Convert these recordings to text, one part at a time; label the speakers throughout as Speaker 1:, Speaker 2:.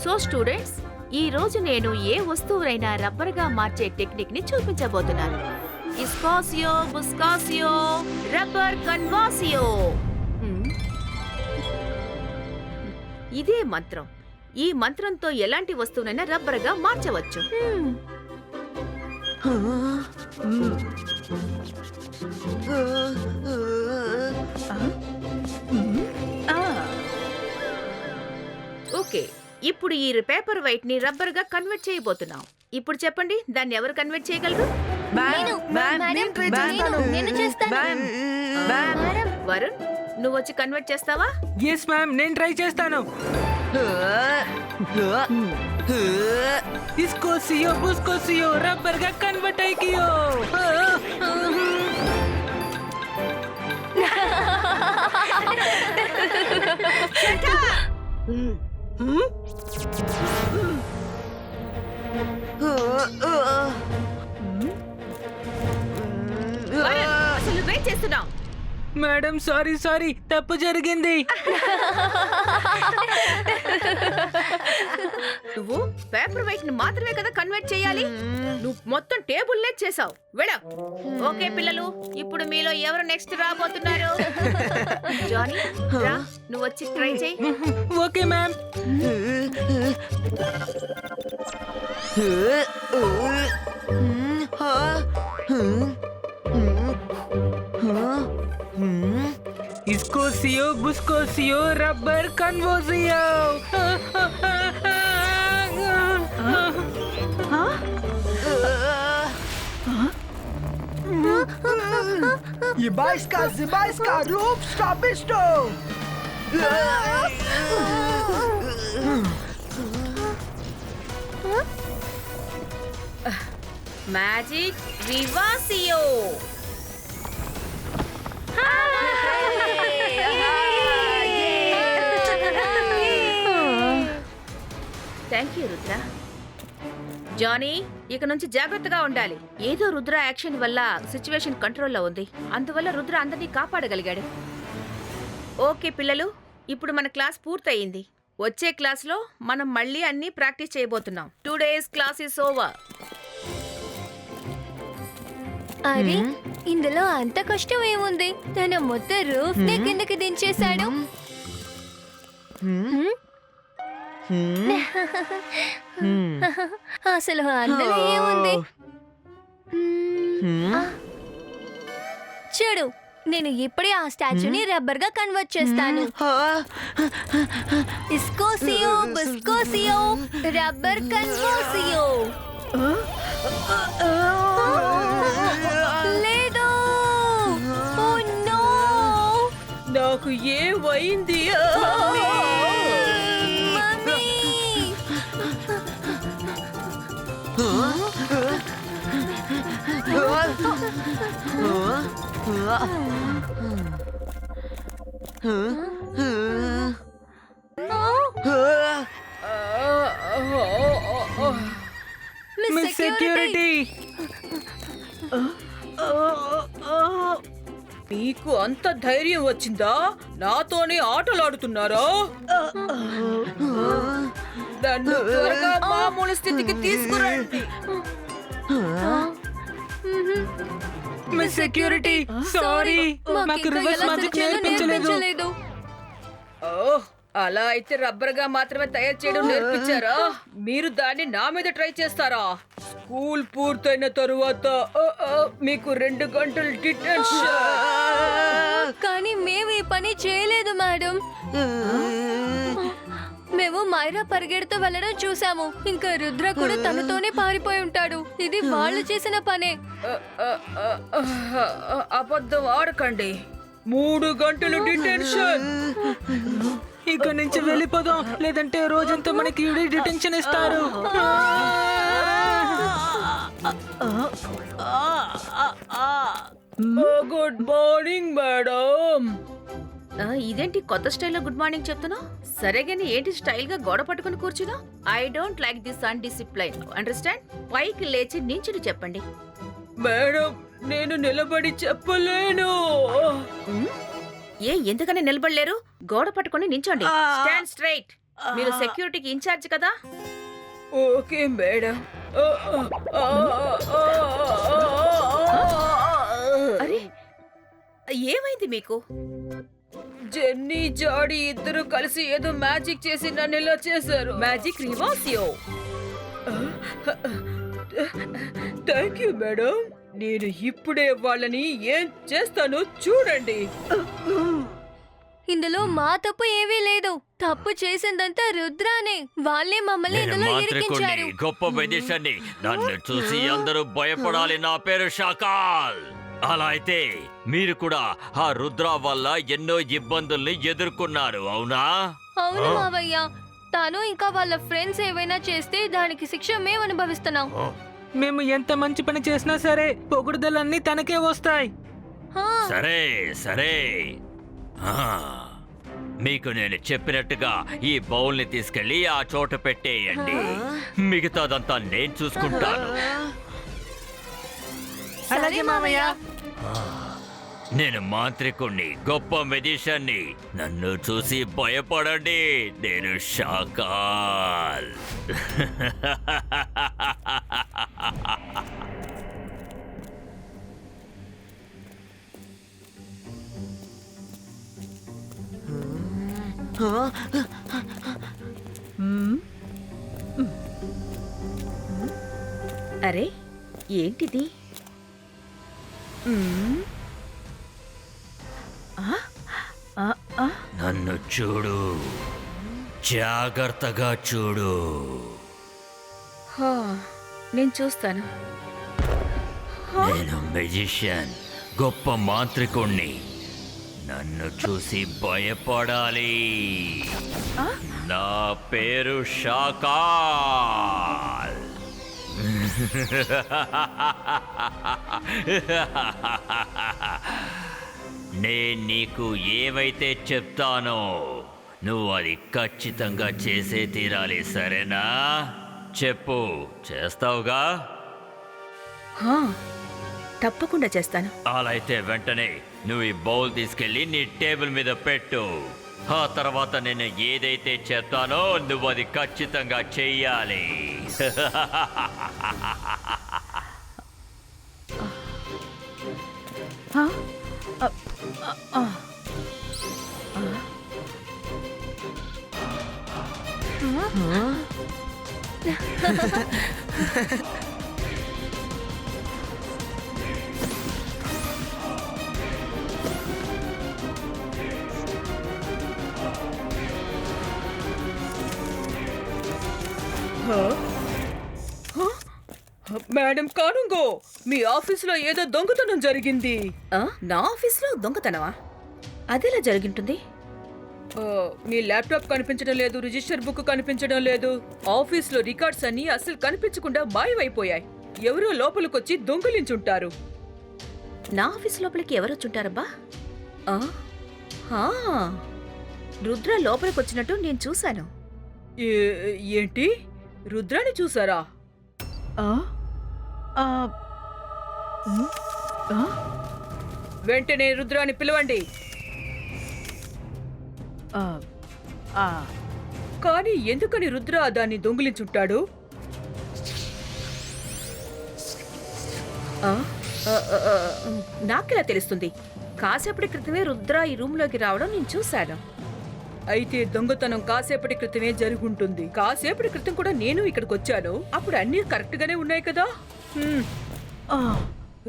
Speaker 1: So students, ఈ రోజు నేను ఏ వస్తువునైనా రబ్బర్గా మార్చే టెక్నిక్ ని చూపించబోతున్నాను. ఇస్కాసియో బుస్కాసియో రబ్బర్ కన్వాసియో. ఇదే మంత్రం. ఈ మంత్రంతో ఎలాంటి వస్తువునైనా రబ్బర్గా మార్చవచ్చు. ఓకే, ఇప్పుడు ఈ పేపర్ వైట్ ని రబ్బర్ గా కన్వర్ట్ చేయబోతున్నాం. ఇప్పుడు చెప్పండి, దాన్ని ఎవరు కన్వర్ట్ చేయగలరు? వరుణ్, నువ్వు వచ్చి కన్వర్ట్ చేస్తావా?
Speaker 2: ఎస్ మ్యామ్, నేను ట్రై చేస్తాను. ఇస్కోసియో బుస్కోసియో రబ్బర్ గా కన్వర్ట్ అయికియో.
Speaker 1: అసలు వెయిట్ చేస్తున్నాం.
Speaker 2: మేడం సారీ, తప్పు జరిగింది.
Speaker 1: నువ్వు పేపర్ వైట్ ని మాత్రమే కదా కన్వర్ట్ చేయాలి. నువ్వు మొత్తం టేబుల్ లే చేసావు. వెడా. ఓకే పిల్లలు, ఇప్పుడు మీలో ఎవరు నెక్స్ట్ రాబోతున్నారు? జానీ, రా, నువ్వు వచ్చి ట్రై చేయి.
Speaker 2: Okay ma'am. ఇస్కోసియో బుస్కోసియో రబ్బర్ కన్వోసియో.
Speaker 3: Zibajska, rób sztabyszczu!
Speaker 1: మ్యాజిక్ వివాసియో. Thank you Rudra. జానీ, ఇక నుంచి జాగ్రత్తగా ఉండాలి. ఏదో రుద్ర యాక్షన్ వల్ల సిచ్యువేషన్ కంట్రోల్లో ఉంది. అందువల్ల రుద్ర అందరినీ కాపాడగలిగాడు. ఓకే పిల్లలు, ఇప్పుడు మన క్లాస్ పూర్తయింది. వచ్చే క్లాస్లో మనం మళ్ళీ అన్ని ప్రాక్టీస్ చేయబోతున్నాం. 2 days క్లాస్ ఇస్ ఓవర్.
Speaker 4: అరే, ఇందులో అంత కష్టం ఏముంది? తన మొత్తం రూఫ్ ని కిందకి దించేశాడు. అసలు అందులో ఏముంది? చూడు, నేను ఇప్పుడే ఆ స్టాచ్యూని రబ్బర్ గా కన్వర్ట్ చేస్తాను. ఇస్కోసియో బుస్కోసియో రబ్బర్ కన్వర్సియో. లేదు, ఓ నో,
Speaker 1: నాకు ఏమైంది?
Speaker 2: Miss security.
Speaker 1: మీకు అంత ధైర్యం వచ్చిందా? నాతోనే ఆటలాడుతున్నారా? నన్ను త్వరగా మామూలు స్థితికి తీసుకురండి.
Speaker 2: మిస్ సెక్యూరిటీ, సారీ, మాకు రివర్స్ మ్యాజిక్ నేర్పించలేదు.
Speaker 1: ఓహ్, అలా అయితే రబ్బర్ గా మాత్రమే తయారు చేయడం నేర్పించారా? మీరు దాన్ని నా మీద ట్రై చేస్తారా? స్కూల్ పూర్తయిన తరువాత మీకు 2 గంటలు డిటెన్షన్.
Speaker 4: కానీ మేము ఈ పని చేయలేదు మేడం. మేము మైరా పరిగెడుతూ వెళ్ళడం చూసాము. ఇంకా రుద్ర కూడా తనతోనే పారిపోయి ఉంటాడు. ఇది వాళ్ళు చేసిన పనే.
Speaker 1: అబద్ధం ఆడకండి. 3 గంటలు డిటెన్షన్.
Speaker 2: ఇక నుంచి వెళ్ళిపోదాం, లేదంటే రోజంతా మనకి డిటెన్షన్ ఇస్తారు.
Speaker 1: Good morning madam. ఇదేంటి కొత్త స్టైల్లో గుడ్ మార్నింగ్ చెప్తున్నా? సరేగాని ఏంటి స్టైల్ గా గోడ పట్టుకుని కూర్చున్నా? I don't like this undiscipline. Understand? పైకి లేచి నించుని చెప్పండి. మేడం, నేను నిలబడి చెప్పలేను. ఎందుకని నిలబడలేరు? గోడ పట్టుకుని నించోండి. Stand straight. మీరు సెక్యూరిటీకి ఇన్ఛార్జ్ కదా?
Speaker 3: Okay madam.
Speaker 1: అరే ఏమైంది మీకు?
Speaker 3: జెన్నీ జాడీ ఇద్దరు కలిసి ఏదో మ్యాజిక్ చేసి నన్ను ఇలా చేశారు.
Speaker 1: మ్యాజిక్ రివాసియో.
Speaker 3: Thank you madam. నేను ఇప్పుడే వాళ్ళని ఏం చేస్తానో చూడండి.
Speaker 4: ఇందులో మా తప్పు ఏమీ లేదు. తప్పు చేసిందంతా రుద్రానే. వాళ్ళే మమ్మల్ని
Speaker 5: నేను
Speaker 4: ఇందులో
Speaker 5: మాంత్రికుణ్ణి,
Speaker 4: ఇరికించారు.
Speaker 5: గొప్ప వైద్యశాన్ని. నన్ను చూసి అందరూ భయపడాలి. నా పేరు షాకాల్. అలా అయితే మీరు కూడా ఆ రుద్ర వల్ల ఎన్నో ఇబ్బందుల్ని ఎదుర్కొన్నారు, అవునా?
Speaker 4: అవును మావయ్య. తను ఇంకా వాళ్ళ ఫ్రెండ్స్ ఏవైనా చేస్తే దానికి శిక్ష మేము అనుభవిస్తున్నాం.
Speaker 2: మేము ఎంత మంచి పని చేసినా సరే పొగుడుదలన్నీ తనకే వస్తాయి.
Speaker 4: హా,
Speaker 5: సరే సరే. ఆ, మీకు నేను చెప్పినట్టుగా ఈ బౌల్ని తీసుకెళ్లి ఆ చోట పెట్టేయండి. మిగతాదంతా నేను చూసుకుంటాను.
Speaker 2: అలాగే మామయ్య.
Speaker 5: నేను మాంత్రికుణ్ణి, గొప్ప మెజిషియన్ని. నన్ను చూసి భయపడండి. నేను షాకాల్.
Speaker 1: అరే ఏంటిది?
Speaker 5: నన్ను చూడు, జాగ్రత్తగా చూడు.
Speaker 1: హా, నేను చూస్తాను.
Speaker 5: నేను మెజిషియన్, గొప్ప మాంత్రికుణ్ణి. నన్ను చూసి భయపడాలి. నా పేరు షాకాల్. నేను నీకు ఏవైతే చెప్తానో నువ్వు అది ఖచ్చితంగా చేసే తీరాలి, సరేనా? చెప్పు, చేస్తావుగా?
Speaker 1: హా, తప్పకుండా చేస్తాను.
Speaker 5: అలా అయితే వెంటనే నువ్వు ఈ బౌల్ తీసుకెళ్ళి నీ టేబుల్ మీద పెట్టు. ఆ తర్వాత నేను ఏదైతే చెప్తానో నువ్వు అది ఖచ్చితంగా చెయ్యాలి.
Speaker 1: హా?
Speaker 3: మేడం కానుంగో, మీ ఆఫీసులో ఏదో దొంగతనం జరిగింది.
Speaker 1: నా ఆఫీస్లో దొంగతనమా? అదెలా జరిగింటుంది?
Speaker 3: మీ ల్యాప్టాప్ కనిపించడం లేదు, రిజిస్టర్ బుక్ కనిపించడం లేదు. ఆఫీస్లో రికార్డ్స్ అన్ని అసలు కనిపించకుండా మాయమైపోయాయి. ఎవరో లోపలికొచ్చి దొంగిలించుంటారు.
Speaker 1: నా ఆఫీస్ లోపలికి ఎవరు వచ్చుంటారబ్బా? రుద్ర లోపలికి వచ్చినట్టు నేను చూశాను.
Speaker 3: ఏంటి, రుద్రాని చూసారా? వెంటనే రుద్రాని పిలవండి. కానీ ఎందుకని రుద్ర దాన్ని దొంగిలించుంటాడు?
Speaker 1: నాకెలా తెలుస్తుంది? కాసేపటి క్రితమే రుద్ర ఈ రూమ్లోకి రావడం నేను చూశాను.
Speaker 3: అయితే దొంగతనం కాసేపటి క్రితమే జరుగుంటుంది. కాసేపటి క్రితం కూడా నేను ఇక్కడికి వచ్చాను. అప్పుడు అన్ని కరెక్ట్ గానే ఉన్నాయి కదా.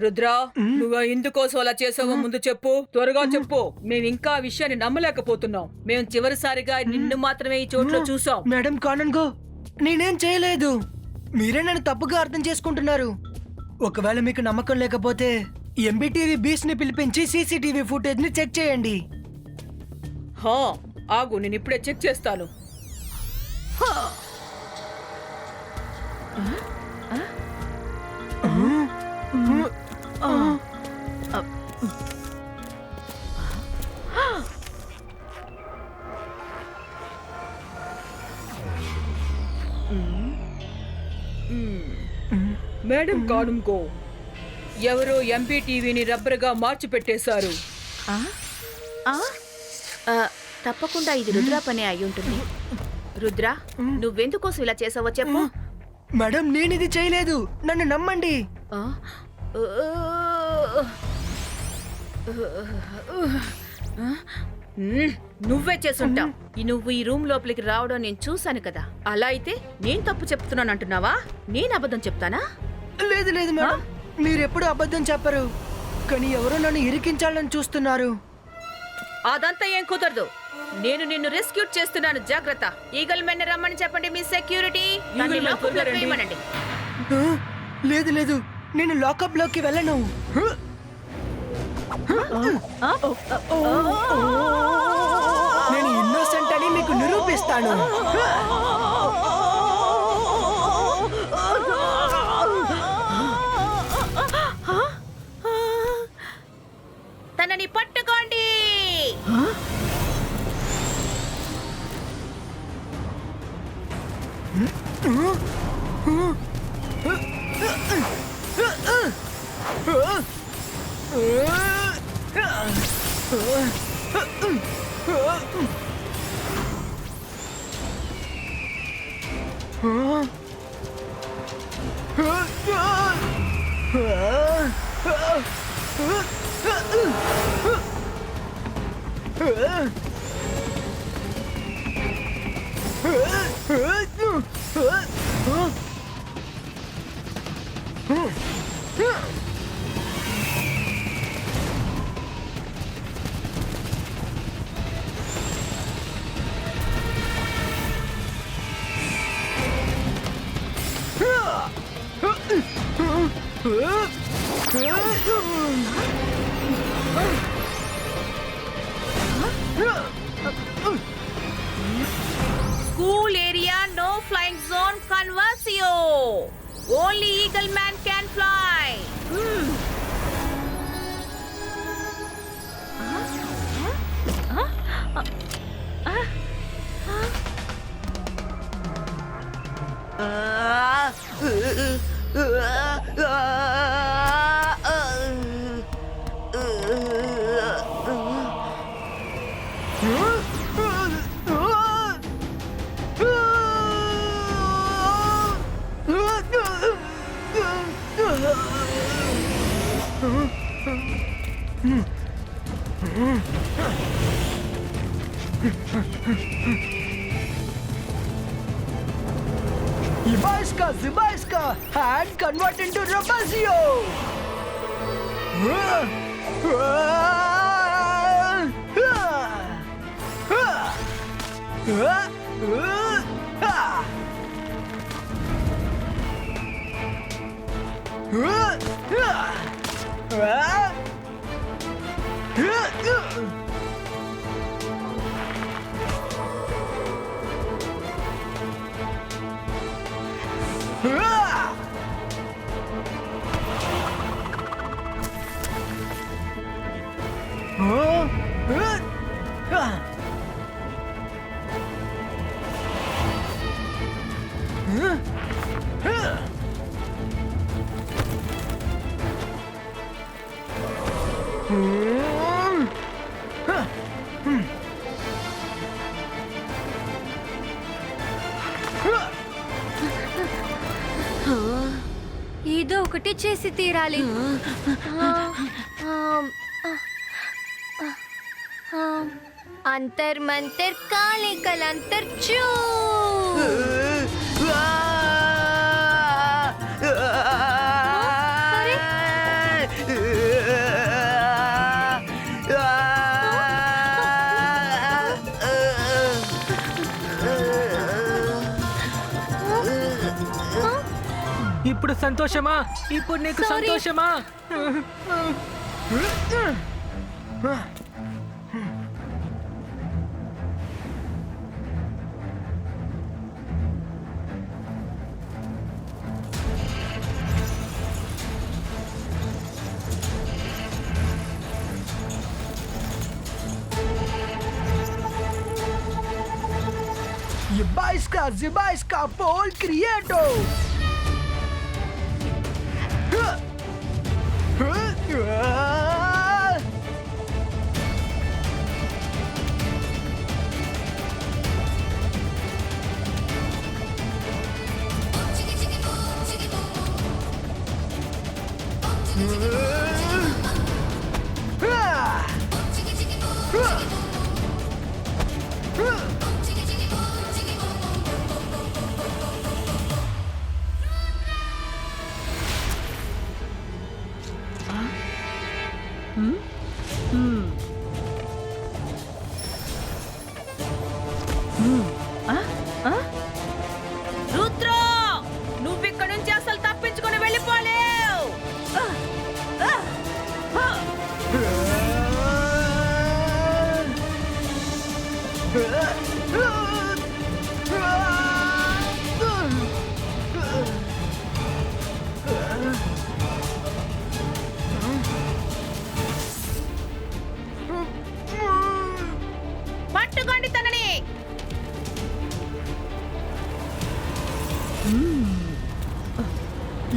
Speaker 3: రుద్రా, నువ్వు ఎందుకోసం అలా చేసావో ముందు చెప్పు, త్వరగా చెప్పు. మేము ఇంకా ఆ విషయాన్ని నమ్మలేకపోతున్నాం. మేము చివరిసారిగా నిన్ను మాత్రమే ఈ చోట్లో చూసాం.
Speaker 6: మేడం కానన్గో, నేనేం చేయలేదు. మీరే నన్ను తప్పుగా అర్థం చేసుకుంటున్నారు. ఒకవేళ మీకు నమ్మకం లేకపోతే ఎంబీటీవీ బీస్ ని పిలిపించి సీసీటీవీ ఫుటేజ్ ని చెక్ చేయండి.
Speaker 3: హా, ఆగు, నేను ఇప్పుడే చెక్ చేస్తాను. మేడం కానుంగో, ఎవరో ఎంపీటీవీని రబ్బర్గా మార్చి పెట్టేశారు.
Speaker 1: తప్పకుండా ఇది రుద్ర పని అయి ఉంటుంది. రుద్ర నువ్వెందుకోసం ఇలా చేసావో చెప్పు.
Speaker 6: మేడం నేను ఇది చేయలేదు, నన్ను నమ్మండి.
Speaker 1: ఆ? నువ్వే చేసుంటావు. నువ్వు ఈ రూమ్ లోపలికి రావడం నేను చూశాను కదా. అలా అయితే నేను తప్పు చెప్తున్నాను అంటున్నావా? నేను అబద్ధం చెప్తానా?
Speaker 6: లేదు లేదు మేడం, మీరు ఎప్పుడు అబద్ధం చెప్పరు, కానీ ఎవరో నన్ను ఇరికించాలని చూస్తున్నారు.
Speaker 1: అదంతా ఏం కుదరదు. నేను నిన్ను రెస్క్యూ చేస్తున్నాను, జాగ్రత్త. ఈగల్ మెన్ రమ్మని చెప్పండి మీ సెక్యూరిటీ. నన్ను లోపలికి వేయమనండి.
Speaker 6: ఆ, లేదు లేదు, నేను లాకప్ లోకి వెళ్ళను. నేను ఇన్నోసెంట్ అని మీకు నిరూపిస్తాను.
Speaker 1: తనని పట్టుకోండి. School area, no flying zone, Conversio. Only Eagle Man can fly.
Speaker 6: Zibaiska, and convert into Rabazio.
Speaker 4: ఏదో ఒకటి చేసి తీరాలి. అంతర్ మంతర్ కాళీ కలంతర్ చూ.
Speaker 2: ఇప్పుడు సంతోషమా? ఇప్పుడు నీకు
Speaker 4: Sorry.
Speaker 2: సంతోషమా?
Speaker 6: Zibaiska, Paul Crieto.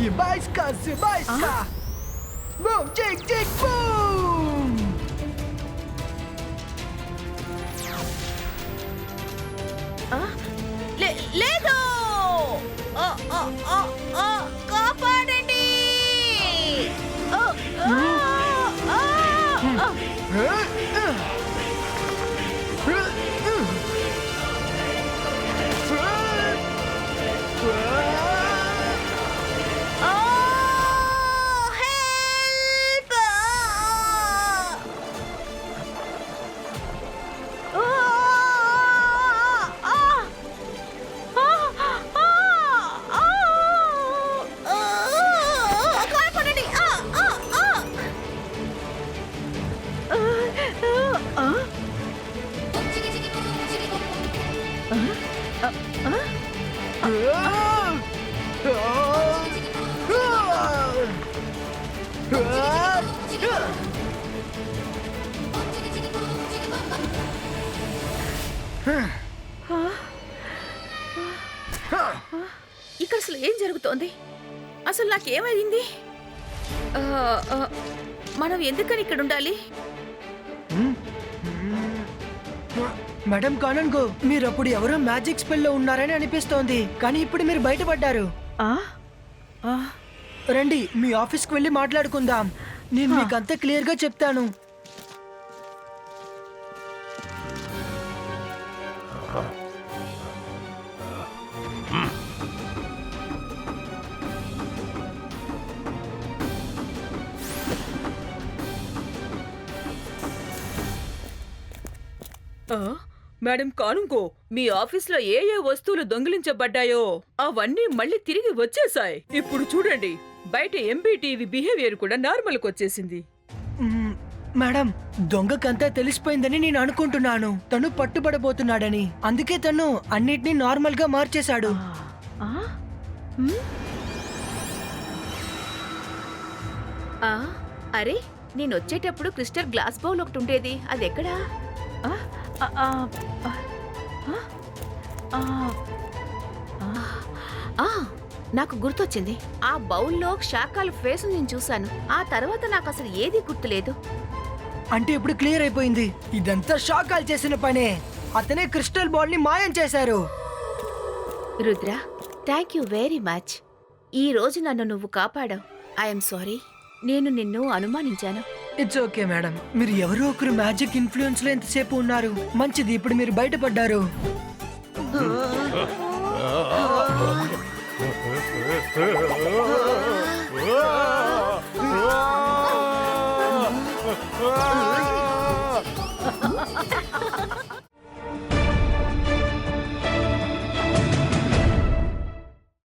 Speaker 6: Sebaiska! Boom, chick, chick, boom!
Speaker 1: లేదు కాపాడండి ఇక్కడ అసలు ఏం జరుగుతోంది? అసలు నాకేమైంది? మనం ఎందుకని ఇక్కడ ఉండాలి?
Speaker 6: మేడం కానన్గో మీరు అప్పుడు ఎవరో మ్యాజిక్ స్పెల్ లో ఉన్నారని అనిపిస్తోంది, కానీ ఇప్పుడు మీరు బయటపడ్డారు. రండి మీ ఆఫీస్కి వెళ్ళి మాట్లాడుకుందాం. నేను మీకు అంతా క్లియర్ గా చెప్తాను.
Speaker 3: మేడం కానుంకో, మీ ఆఫీస్లో ఏ ఏ వస్తువులు దొంగిలించబడ్డాయో అవన్నీ మళ్ళీ తిరిగి వచ్చేసాయి. ఇప్పుడు చూడండి, బయట ఎంబీటీవీ బిహేవియర్ కూడా నార్మల్కి వచ్చేసింది.
Speaker 6: మేడం దొంగకంతా తెలిసిపోయిందని నేను అనుకుంటున్నాను. తను పట్టుబడబోతున్నాడని, అందుకే తను అన్నిటినీ నార్మల్ గా మార్చేశాడు.
Speaker 1: అరే నేను వచ్చేటప్పుడు క్రిస్టల్ గ్లాస్ బౌల్ ఒకటి ఉండేది, అది ఎక్కడా? నాకు గుర్తొచ్చింది. ఆ బౌల్లో శాకాల ఫేస్ నేను చూశాను. ఆ తర్వాత నాకు అసలు ఏది గుర్తులేదు.
Speaker 6: అంటే ఇప్పుడు క్లియర్ అయిపోయింది, ఇదంతా షాకాల్ చేసిన పనే. అతనే క్రిస్టల్ బాల్ ని మాయం చేశారు.
Speaker 1: Rudra, thank you very much. ఈ రోజు నన్ను నువ్వు కాపాడావు. ఐఎమ్ సారీ, నేను నిన్ను అనుమానించాను.
Speaker 6: It's okay madam. మీరు ఎవరో ఒకరు మ్యాజిక్ ఇన్ఫ్లుయెన్స్ లో ఎంతసేపు ఉన్నారు. మంచిది, ఇప్పుడు మీరు బయటపడ్డారు.